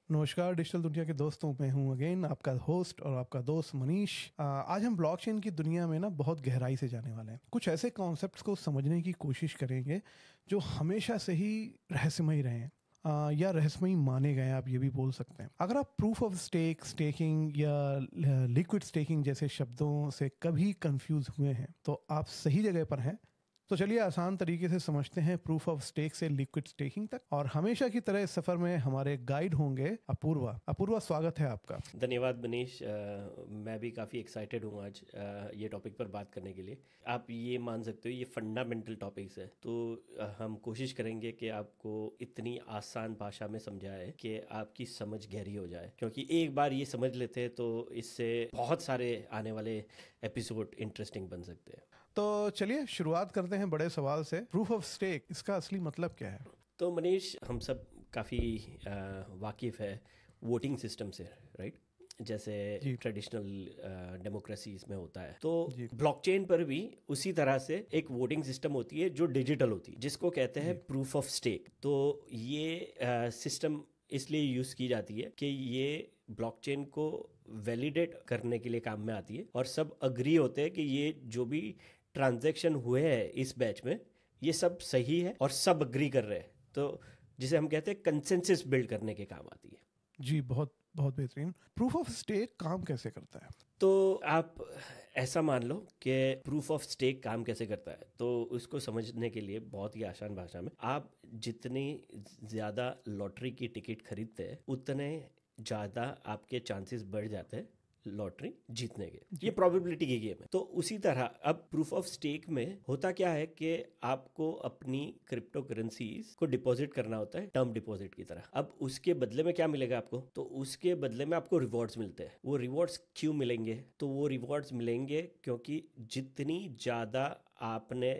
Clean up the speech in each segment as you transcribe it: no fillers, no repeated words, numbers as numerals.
नमस्कार डिजिटल दुनिया के दोस्तों, मैं हूं अगेन आपका होस्ट और आपका दोस्त मनीष। आज हम ब्लॉकचेन की दुनिया में ना बहुत गहराई से जाने वाले हैं। कुछ ऐसे कॉन्सेप्ट्स को समझने की कोशिश करेंगे जो हमेशा से ही रहस्यमय रहे हैं, या रहस्यमय माने गए, आप ये भी बोल सकते हैं। अगर आप प्रूफ ऑफ स्टेकिंग या लिक्विड स्टेकिंग जैसे शब्दों से कभी कंफ्यूज हुए हैं तो आप सही जगह पर हैं। तो चलिए आसान तरीके से समझते हैं प्रूफ ऑफ स्टेक से लिक्विड स्टेकिंग तक। और हमेशा की तरह इस सफर में हमारे गाइड होंगे अपूर्वा। अपूर्वा, स्वागत है आपका। धन्यवाद मनीष। मैं भी काफ़ी एक्साइटेड हूँ आज ये टॉपिक पर बात करने के लिए। आप ये मान सकते हो ये फंडामेंटल टॉपिक्स है, तो हम कोशिश करेंगे कि आपको इतनी आसान भाषा में समझाए कि आपकी समझ गहरी हो जाए, क्योंकि एक बार ये समझ लेते हैं तो इससे बहुत सारे आने वाले एपिसोड इंटरेस्टिंग बन सकते हैं। तो चलिए शुरुआत करते हैं बड़े सवाल से। प्रूफ ऑफ स्टेक, इसका असली मतलब क्या है? तो मनीष, हम सब काफ़ी वाकिफ़ है वोटिंग सिस्टम से, राइट? जैसे ट्रेडिशनल डेमोक्रेसीज में होता है, तो ब्लॉकचेन पर भी उसी तरह से एक वोटिंग सिस्टम होती है जो डिजिटल होती है, जिसको कहते हैं प्रूफ ऑफ स्टेक। तो ये सिस्टम इसलिए यूज़ की जाती है कि ये ब्लॉकचेन को वैलिडेट करने के लिए काम में आती है, और सब अग्री होते हैं कि ये जो भी ट्रांजैक्शन हुए हैं इस बैच में ये सब सही है और सब अग्री कर रहे हैं, तो जिसे हम कहते हैं कंसेंसस बिल्ड करने के काम आती है। जी, बहुत बहुत बेहतरीन। प्रूफ ऑफ स्टेक काम कैसे करता है? तो आप ऐसा मान लो कि प्रूफ ऑफ स्टेक काम कैसे करता है, तो उसको समझने के लिए बहुत ही आसान भाषा में, आप जितनी ज़्यादा लॉटरी की टिकट खरीदते हैं उतने ज़्यादा आपके चांसेस बढ़ जाते हैं लॉटरी जीतने के। ये प्रोबेबिलिटी की गेम है। तो उसी तरह अब प्रूफ ऑफ स्टेक में होता क्या है कि आपको अपनी क्रिप्टो करेंसीज को डिपॉजिट करना होता है टर्म डिपॉजिट की तरह। अब उसके बदले में क्या मिलेगा आपको? तो उसके बदले में आपको रिवॉर्ड्स मिलते हैं। वो रिवॉर्ड्स क्यों मिलेंगे? तो वो रिवॉर्ड्स मिलेंगे क्योंकि जितनी ज़्यादा आपने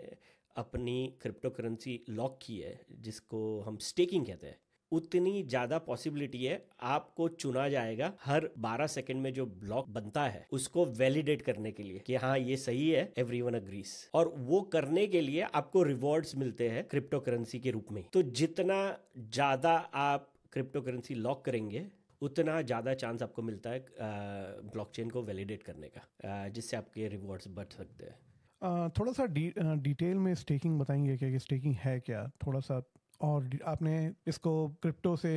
अपनी क्रिप्टो करेंसी लॉक की है, जिसको हम स्टेकिंग कहते हैं, उतनी ज़्यादा पॉसिबिलिटी है आपको चुना जाएगा हर 12 सेकंड में। जो ब्लॉक बनता है उसको वैलिडेट करने के लिए कि हाँ ये सही है, एवरीवन अग्रीज, और वो करने के लिए आपको रिवॉर्ड्स मिलते हैं क्रिप्टो करेंसी के रूप में। तो जितना ज़्यादा आप क्रिप्टो करेंसी लॉक करेंगे उतना ज़्यादा चांस आपको मिलता है ब्लॉकचेन को वैलिडेट करने का, जिससे आपके रिवॉर्ड्स बढ़ सकते हैं। थोड़ा सा डिटेल में स्टेकिंग बताएंगे क्या, कि स्टेकिंग है क्या थोड़ा सा? और आपने इसको क्रिप्टो से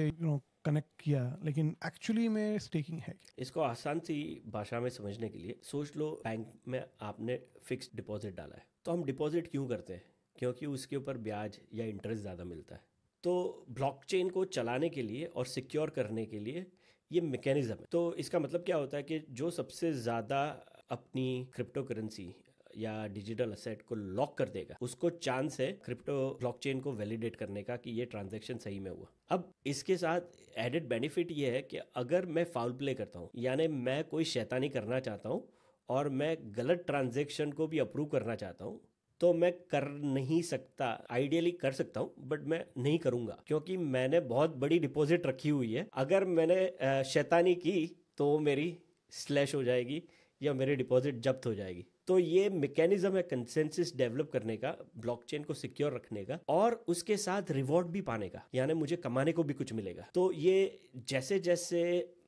कनेक्ट किया, लेकिन एक्चुअली में स्टेकिंग है क्या? इसको आसान सी भाषा में समझने के लिए सोच लो, बैंक में आपने फिक्स्ड डिपॉजिट डाला है। तो हम डिपॉजिट क्यों करते हैं? क्योंकि उसके ऊपर ब्याज या इंटरेस्ट ज़्यादा मिलता है। तो ब्लॉकचेन को चलाने के लिए और सिक्योर करने के लिए ये मैकेनिज्म है। तो इसका मतलब क्या होता है कि जो सबसे ज़्यादा अपनी क्रिप्टो करेंसी या डिजिटल असेट को लॉक कर देगा उसको चांस है क्रिप्टो ब्लॉकचेन को वैलिडेट करने का कि ये ट्रांजैक्शन सही में हुआ। अब इसके साथ एडेड बेनिफिट ये है कि अगर मैं फाउल प्ले करता हूँ, यानी मैं कोई शैतानी करना चाहता हूँ और मैं गलत ट्रांजैक्शन को भी अप्रूव करना चाहता हूँ, तो मैं कर नहीं सकता। आइडियली कर सकता हूँ बट मैं नहीं करूँगा, क्योंकि मैंने बहुत बड़ी डिपॉजिट रखी हुई है। अगर मैंने शैतानी की तो मेरी स्लैश हो जाएगी या मेरी डिपॉजिट जब्त हो जाएगी। तो ये मैकेनिज्म है कंसेंसस डेवलप करने का, ब्लॉकचेन को सिक्योर रखने का, और उसके साथ रिवॉर्ड भी पाने का, यानी मुझे कमाने को भी कुछ मिलेगा। तो ये जैसे जैसे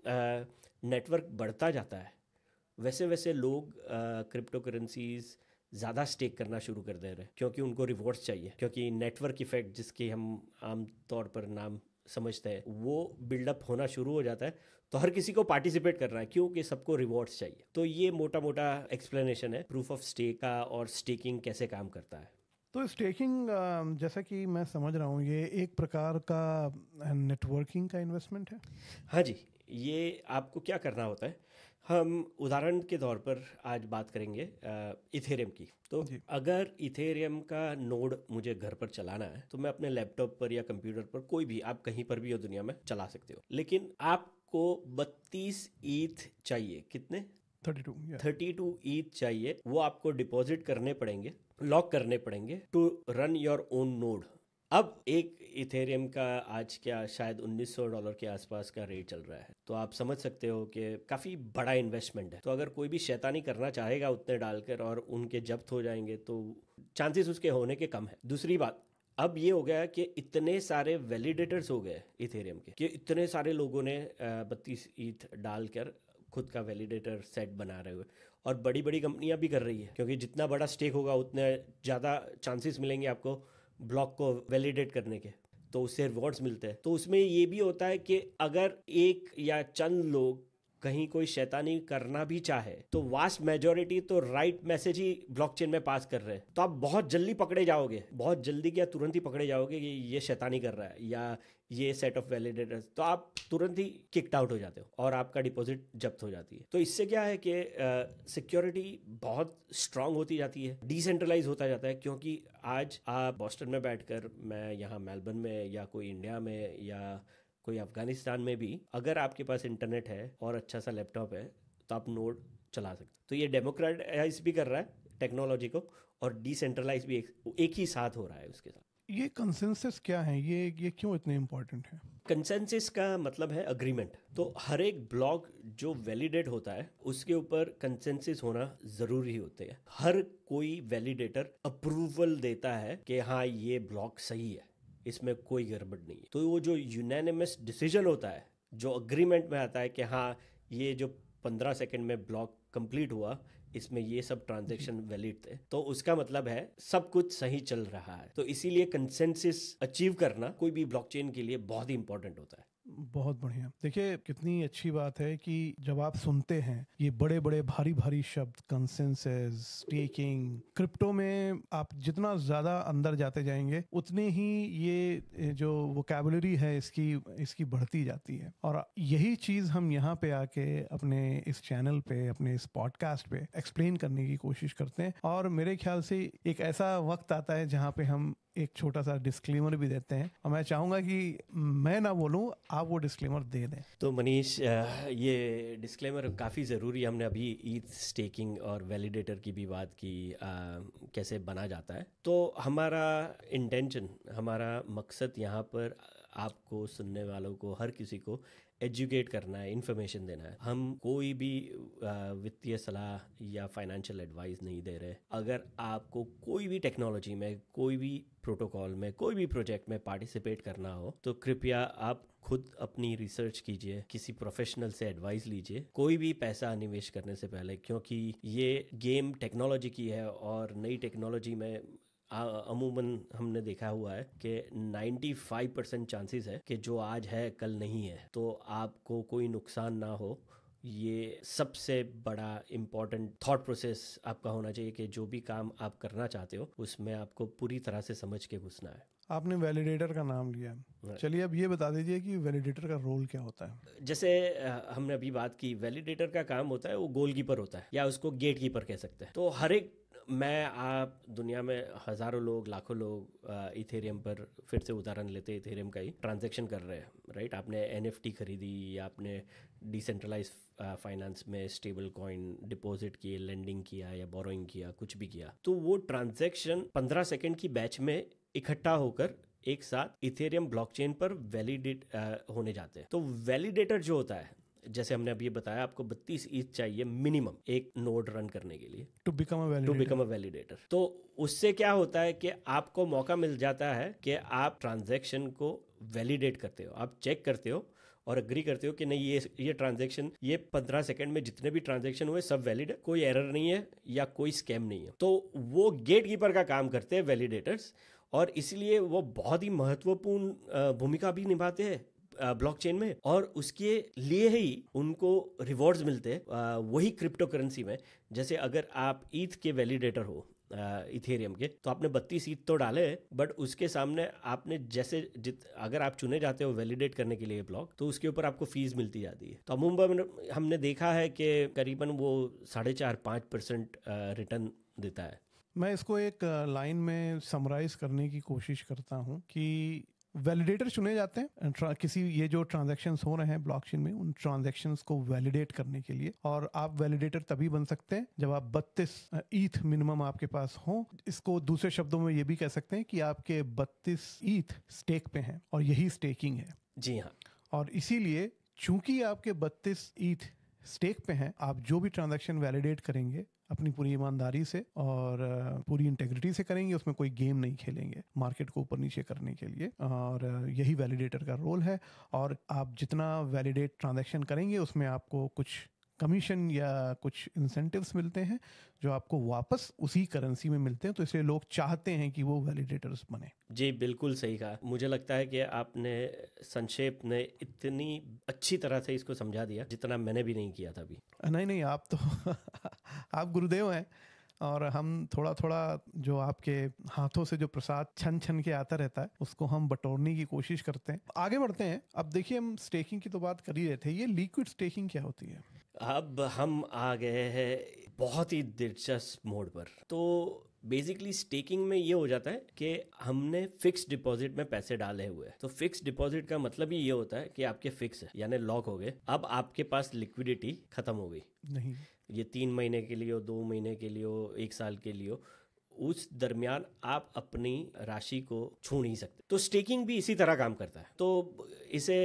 नेटवर्क बढ़ता जाता है वैसे वैसे लोग क्रिप्टो करेंसीज ज़्यादा स्टेक करना शुरू कर दे रहे हैं, क्योंकि उनको रिवॉर्ड्स चाहिए, क्योंकि नेटवर्क इफेक्ट जिसके हम आम तौर पर नाम समझते हैं वो बिल्डअप होना शुरू हो जाता है। तो हर किसी को पार्टिसिपेट करना है क्योंकि सबको रिवॉर्ड्स चाहिए। तो ये मोटा मोटा एक्सप्लेनेशन है प्रूफ ऑफ स्टेक का और स्टेकिंग कैसे काम करता है। तो स्टेकिंग, जैसा कि मैं समझ रहा हूँ, ये एक प्रकार का नेटवर्किंग का इन्वेस्टमेंट है। हाँ जी, ये आपको क्या करना होता है, हम उदाहरण के तौर पर आज बात करेंगे इथेरियम की। तो अगर इथेरियम का नोड मुझे घर पर चलाना है तो मैं अपने लैपटॉप पर या कंप्यूटर पर, कोई भी, आप कहीं पर भी हो दुनिया में चला सकते हो, लेकिन आपको 32 ईथ चाहिए। कितने? 32 ईथ चाहिए। वो आपको डिपॉजिट करने पड़ेंगे, लॉक करने पड़ेंगे to run your own node. अब एक इथेरियम का आज क्या शायद $1900 के आसपास का रेट चल रहा है। तो आप समझ सकते हो कि काफ़ी बड़ा इन्वेस्टमेंट है। तो अगर कोई भी शैतानी करना चाहेगा उतने डालकर और उनके जब्त हो जाएंगे तो चांसेस उसके होने के कम है। दूसरी बात, अब ये हो गया कि इतने सारे वैलिडेटर्स हो गए इथेरियम के कि इतने सारे लोगों ने 32 ईथ डालकर खुद का वैलिडेटर सेट बना रहे हुए, और बड़ी बड़ी कंपनियां भी कर रही है, क्योंकि जितना बड़ा स्टेक होगा उतने ज़्यादा चांसेस मिलेंगे आपको ब्लॉक को वैलिडेट करने के, तो उससे रिवॉर्ड्स मिलते हैं। तो उसमें ये भी होता है कि अगर एक या चंद लोग कहीं कोई शैतानी करना भी चाहे तो वास्ट मेजॉरिटी तो राइट मैसेज ही ब्लॉकचेन में पास कर रहे हैं, तो आप बहुत जल्दी पकड़े जाओगे, बहुत जल्दी क्या तुरंत ही पकड़े जाओगे कि ये शैतानी कर रहा है या ये सेट ऑफ वैलिडेटर्स, तो आप तुरंत ही किक्ड आउट हो जाते हो और आपका डिपॉजिट जब्त हो जाती है। तो इससे क्या है कि सिक्योरिटी बहुत स्ट्रांग होती जाती है, डिसेंट्रलाइज होता जाता है, क्योंकि आज आप बॉस्टन में बैठकर, मैं यहाँ मेलबर्न में, या कोई इंडिया में, या कोई अफगानिस्तान में भी, अगर आपके पास इंटरनेट है और अच्छा सा लैपटॉप है तो आप नोड चला सकते हो। तो ये डेमोक्रेटाइज भी कर रहा है टेक्नोलॉजी को, और डिसेंट्रलाइज भी एक ही साथ हो रहा है उसके साथ। ये कंसेंसस क्या है, ये क्यों इतने इम्पोर्टेंट है? कंसेंसस का मतलब है अग्रीमेंट। तो हर एक ब्लॉक जो वैलिडेट होता है उसके ऊपर कंसेंसस होना जरूरी होते हैं। हर कोई वैलिडेटर अप्रूवल देता है कि हाँ ये ब्लॉक सही है, इसमें कोई गड़बड़ नहीं है। तो वो जो यूनानिमस डिसीजन होता है, जो अग्रीमेंट में आता है कि हाँ ये जो 15 सेकंड में ब्लॉक कंप्लीट हुआ, इसमें ये सब ट्रांजैक्शन वैलिड थे, तो उसका मतलब है सब कुछ सही चल रहा है। तो इसीलिए कंसेंसस अचीव करना कोई भी ब्लॉकचेन के लिए बहुत ही इंपॉर्टेंट होता है। बहुत बढ़िया। देखिए कितनी अच्छी बात है कि जब आप सुनते हैं ये बड़े बड़े भारी भारी शब्द, कंसेंसस, स्टेकिंग, क्रिप्टो में आप जितना ज्यादा अंदर जाते जाएंगे उतने ही ये जो वोकैबुलरी है इसकी बढ़ती जाती है। और यही चीज हम यहाँ पे आके अपने इस चैनल पे, अपने इस पॉडकास्ट पे एक्सप्लेन करने की कोशिश करते हैं। और मेरे ख्याल से एक ऐसा वक्त आता है जहाँ पे हम एक छोटा सा डिस्क्लेमर भी देते हैं, और मैं चाहूंगा कि मैं ना बोलूं, आप वो डिस्क्लेमर दे दें। तो मनीष, ये डिस्क्लेमर काफ़ी ज़रूरी है। हमने अभी ईथ स्टेकिंग और वैलिडेटर की भी बात की, कैसे बना जाता है। तो हमारा इंटेंशन, हमारा मकसद यहाँ पर आपको, सुनने वालों को, हर किसी को एजुकेट करना है, इन्फॉर्मेशन देना है। हम कोई भी वित्तीय सलाह या फाइनेंशियल एडवाइस नहीं दे रहे। अगर आपको कोई भी टेक्नोलॉजी में, कोई भी प्रोटोकॉल में, कोई भी प्रोजेक्ट में पार्टिसिपेट करना हो तो कृपया आप खुद अपनी रिसर्च कीजिए, किसी प्रोफेशनल से एडवाइस लीजिए कोई भी पैसा निवेश करने से पहले, क्योंकि ये गेम टेक्नोलॉजी की है और नई टेक्नोलॉजी में अमूमन हमने देखा हुआ है कि 95% चांसेस है कि जो आज है कल नहीं है। तो आपको कोई नुकसान ना हो, ये सबसे बड़ा इम्पॉर्टेंट थॉट प्रोसेस आपका होना चाहिए कि जो भी काम आप करना चाहते हो उसमें आपको पूरी तरह से समझ के घुसना है। आपने वैलिडेटर का नाम लिया, चलिए अब ये बता दीजिए कि वैलिडेटर का रोल क्या होता है। जैसे हमने अभी बात की, वैलिडेटर का काम होता है, वो गोलकीपर होता है, या उसको गेट कीपर कह सकते हैं। तो हर एक, मैं, आप, दुनिया में हज़ारों लोग, लाखों लोग इथेरियम पर, फिर से उदाहरण लेते हैं इथेरियम का ही, ट्रांजैक्शन कर रहे हैं, राइट। आपने NFT खरीदी, या आपने डिसेंट्रलाइज फाइनेंस में स्टेबल कॉइन डिपॉजिट किए, लेंडिंग किया या बोरोइंग किया, कुछ भी किया, तो वो ट्रांजैक्शन 15 सेकंड की बैच में इकट्ठा होकर एक साथ इथेरियम ब्लॉकचेन पर वैलिडेट होने जाते हैं। तो वैलिडेटर जो होता है, जैसे हमने अभी बताया, आपको 32 ईथ चाहिए मिनिमम एक नोड रन करने के लिए, टू बिकम अ वैलिडेटर। तो उससे क्या होता है कि आपको मौका मिल जाता है कि आप ट्रांजैक्शन को वैलिडेट करते हो, आप चेक करते हो और एग्री करते हो कि नहीं, ये ट्रांजैक्शन, ये 15 सेकंड में जितने भी ट्रांजैक्शन हुए सब वैलिड है, कोई एरर नहीं है या कोई स्कैम नहीं है। तो वो गेट कीपर का काम करते हैं वैलिडेटर्स, और इसलिए वो बहुत ही महत्वपूर्ण भूमिका भी निभाते हैं ब्लॉकचेन में, और उसके लिए ही उनको रिवॉर्ड्स मिलते हैं वही क्रिप्टो करेंसी में। जैसे अगर आप ईथ के वैलिडेटर हो इथेरियम के, तो आपने 32 ईथ तो डाले, बट उसके सामने आपने जैसे अगर आप चुने जाते हो वैलिडेट करने के लिए ब्लॉक, तो उसके ऊपर आपको फीस मिलती जाती है। तो अमूमन हमने देखा है कि करीबन वो 4.5-5% रिटर्न देता है। मैं इसको एक लाइन में समराइज करने की कोशिश करता हूँ कि वैलिडेटर चुने जाते हैं किसी, ये जो ट्रांजैक्शंस हो रहे हैं ब्लॉकचेन में, उन ट्रांजैक्शंस को वैलिडेट करने के लिए। और आप वैलिडेटर तभी बन सकते हैं जब आप 32 ईथ मिनिमम आपके पास हो। इसको दूसरे शब्दों में ये भी कह सकते हैं कि आपके 32 ईथ स्टेक पे हैं, और यही स्टेकिंग है। जी हाँ। और इसीलिए चूंकि आपके 32 ईथ स्टेक पे हैं, आप जो भी ट्रांजैक्शन वैलिडेट करेंगे अपनी पूरी ईमानदारी से और पूरी इंटेग्रिटी से करेंगे, उसमें कोई गेम नहीं खेलेंगे मार्केट को ऊपर नीचे करने के लिए, और यही वैलिडेटर का रोल है। और आप जितना वैलिडेट ट्रांजैक्शन करेंगे उसमें आपको कुछ कमीशन या कुछ इंसेंटिव्स मिलते हैं जो आपको वापस उसी करेंसी में मिलते हैं, तो इसलिए लोग चाहते हैं कि वो वैलिडेटर्स बने। जी बिल्कुल सही कहा। मुझे लगता है कि आपने संक्षेप में इतनी अच्छी तरह से इसको समझा दिया जितना मैंने भी नहीं किया था अभी। नहीं आप तो आप गुरुदेव हैं, और हम थोड़ा थोड़ा जो आपके हाथों से जो प्रसाद छन छन के आता रहता है उसको हम बटोरने की कोशिश करते हैं। आगे बढ़ते हैं। अब देखिए, हम स्टेकिंग की तो बात कर ही रहे थे, ये लिक्विड स्टेकिंग क्या होती है? अब हम आ गए हैं बहुत ही दिलचस्प मोड पर। तो बेसिकली स्टेकिंग में ये हो जाता है कि हमने फिक्स डिपॉजिट में पैसे डाले हुए हैं। तो फिक्स डिपॉजिट का मतलब ही ये होता है कि आपके फिक्स है, यानी लॉक हो गए। अब आपके पास लिक्विडिटी खत्म हो गई नहीं, ये 3 महीने के लिए हो, 2 महीने के लिए हो, 1 साल के लिए हो, उस दरमियान आप अपनी राशि को छू नहीं सकते। तो स्टेकिंग भी इसी तरह काम करता है। तो इसे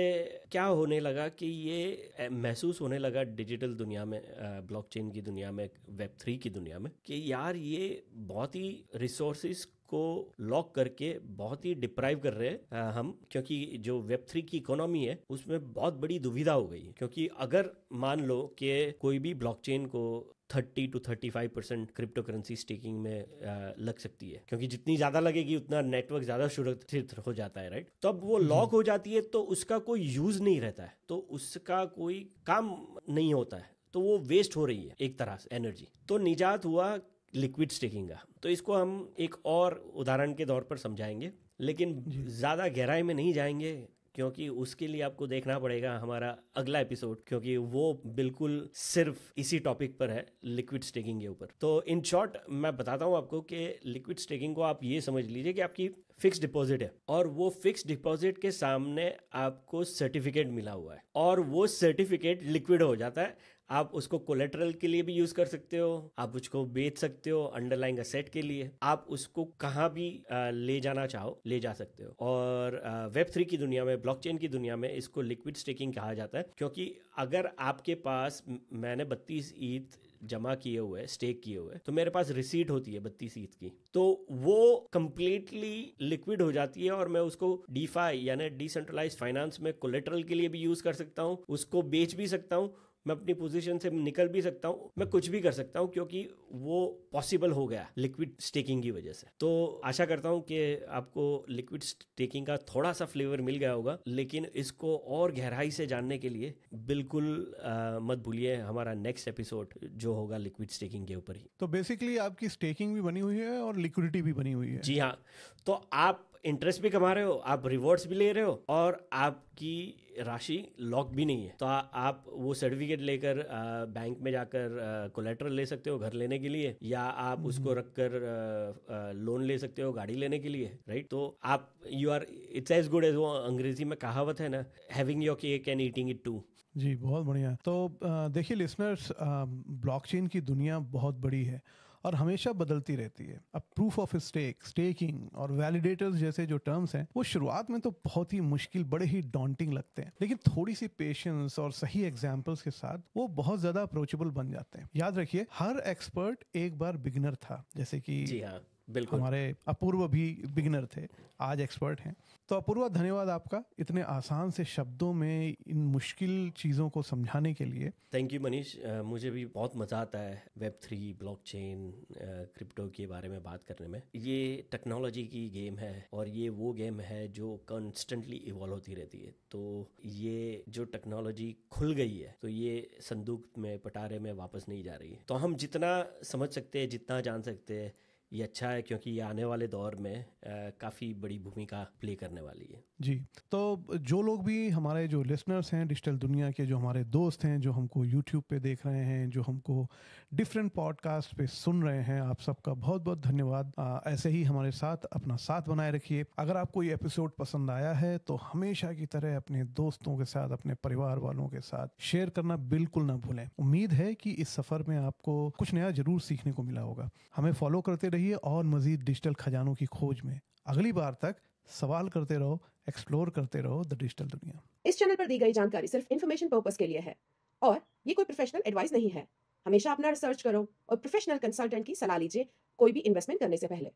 क्या होने लगा कि ये महसूस होने लगा डिजिटल दुनिया में, ब्लॉकचेन की दुनिया में, वेब3 की दुनिया में, कि यार ये बहुत ही रिसोर्सेज को लॉक करके बहुत ही डिप्राइव कर रहे हैं हम, क्योंकि जो वेब3 की इकोनॉमी है उसमें बहुत बड़ी दुविधा हो गई है। क्योंकि अगर मान लो कि कोई भी ब्लॉकचेन को 30 to 35% क्रिप्टो करेंसी स्टेकिंग में लग सकती है, क्योंकि जितनी ज़्यादा लगेगी उतना नेटवर्क ज़्यादा सुरक्षित हो जाता है, राइट। तो अब वो लॉक हो जाती है तो उसका कोई यूज़ नहीं रहता है, तो उसका कोई काम नहीं होता है, तो वो वेस्ट हो रही है एक तरह से एनर्जी। तो निजात हुआ लिक्विड स्टेकिंग का। तो इसको हम एक और उदाहरण के तौर पर समझाएंगे, लेकिन ज़्यादा गहराई में नहीं जाएंगे, क्योंकि उसके लिए आपको देखना पड़ेगा हमारा अगला एपिसोड, क्योंकि वो बिल्कुल सिर्फ इसी टॉपिक पर है, लिक्विड स्टेकिंग के ऊपर। तो इन शॉर्ट मैं बताता हूँ आपको कि लिक्विड स्टेकिंग को आप ये समझ लीजिए कि आपकी फिक्स डिपॉजिट है, और वो फिक्स डिपॉजिट के सामने आपको सर्टिफिकेट मिला हुआ है, और वो सर्टिफिकेट लिक्विड हो जाता है। आप उसको कोलेटरल के लिए भी यूज कर सकते हो, आप उसको बेच सकते हो अंडरलाइंग असेट के लिए, आप उसको कहाँ भी ले जाना चाहो ले जा सकते हो। और वेब3 की दुनिया में, ब्लॉकचेन की दुनिया में इसको लिक्विड स्टेकिंग कहा जाता है, क्योंकि अगर आपके पास, मैंने 32 ईथ जमा किए हुए, स्टेक किए हुए, तो मेरे पास रिसीट होती है 32 ईथ की, तो वो कंप्लीटली लिक्विड हो जाती है, और मैं उसको डीफाई यानी डिसेंट्रलाइज्ड फाइनेंस में कोलेटरल के लिए भी यूज कर सकता हूँ, उसको बेच भी सकता हूँ, मैं अपनी पोजीशन से निकल भी सकता हूँ, मैं कुछ भी कर सकता हूँ, क्योंकि वो पॉसिबल हो गया लिक्विड स्टेकिंग की वजह से। तो आशा करता हूँ कि आपको लिक्विड स्टेकिंग का थोड़ा सा फ्लेवर मिल गया होगा, लेकिन इसको और गहराई से जानने के लिए बिल्कुल मत भूलिए हमारा नेक्स्ट एपिसोड जो होगा लिक्विड स्टेकिंग के ऊपर ही। तो बेसिकली आपकी स्टेकिंग भी बनी हुई है और लिक्विडिटी भी बनी हुई है। जी हाँ, तो आप इंटरेस्ट भी कमा रहे हो, आप रिवॉर्ड्स भी ले रहे हो, और आपकी राशि लॉक भी नहीं है। तो आप वो सर्टिफिकेट लेकर बैंक में जाकर कोलेटरल ले सकते हो घर लेने के लिए, या आप उसको रखकर लोन ले सकते हो गाड़ी लेने के लिए, राइट। तो आप you are, it's as good as, वो अंग्रेजी में कहावत है ना, having your cake and eating it too. जी, बहुत बढ़िया। तो देखिए लिसनर्स, ब्लॉकचेन की दुनिया बहुत बड़ी है और हमेशा बदलती रहती है। अब प्रूफ ऑफ स्टेक, स्टेकिंग और वैलिडेटर्स जैसे जो टर्म्स हैं वो शुरुआत में तो बहुत ही मुश्किल, बड़े ही डॉन्टिंग लगते हैं, लेकिन थोड़ी सी पेशेंस और सही एग्जांपल्स के साथ वो बहुत ज्यादा अप्रोचेबल बन जाते हैं। याद रखिए, हर एक्सपर्ट एक बार बिगिनर था, जैसे कि जी हाँ, बिल्कुल। हमारे अपूर्व भी बिगिनर थे, आज एक्सपर्ट हैं। तो अपूर्वा, धन्यवाद आपका इतने आसान से शब्दों में इन मुश्किल चीज़ों को समझाने के लिए। थैंक यू मनीष, मुझे भी बहुत मज़ा आता है वेब3, ब्लॉकचेन, क्रिप्टो के बारे में बात करने में। ये टेक्नोलॉजी की गेम है, और ये वो गेम है जो कॉन्स्टेंटली इवॉल्व होती रहती है। तो ये जो टेक्नोलॉजी खुल गई है, तो ये संदूक में, पटारे में वापस नहीं जा रही है। तो हम जितना समझ सकते हैं, जितना जान सकते हैं, ये अच्छा है, क्योंकि ये आने वाले दौर में काफ़ी बड़ी भूमिका प्ले करने वाली है। जी, तो जो लोग भी, हमारे जो लिसनर्स हैं डिजिटल दुनिया के, जो हमारे दोस्त हैं, जो हमको यूट्यूब पे देख रहे हैं, जो हमको डिफरेंट पॉडकास्ट पे सुन रहे हैं, आप सबका बहुत बहुत धन्यवाद। ऐसे ही हमारे साथ अपना साथ बनाए रखिए। अगर आपको ये एपिसोड पसंद आया है तो हमेशा की तरह अपने दोस्तों के साथ, अपने परिवार वालों के साथ शेयर करना बिल्कुल ना भूलें। उम्मीद है कि इस सफ़र में आपको कुछ नया जरूर सीखने को मिला होगा। हमें फॉलो करते रहिए और मजीद डिजिटल खजानों की खोज में। अगली बार तक सवाल करते रहो, एक्सप्लोर करते रहो द डिजिटल दुनिया। इस चैनल पर दी गई जानकारी सिर्फ इन्फॉर्मेशन पर्पस के लिए है और ये कोई प्रोफेशनल एडवाइस नहीं है। हमेशा अपना रिसर्च करो और प्रोफेशनल कंसल्टेंट की सलाह लीजिए कोई भी इन्वेस्टमेंट करने से पहले।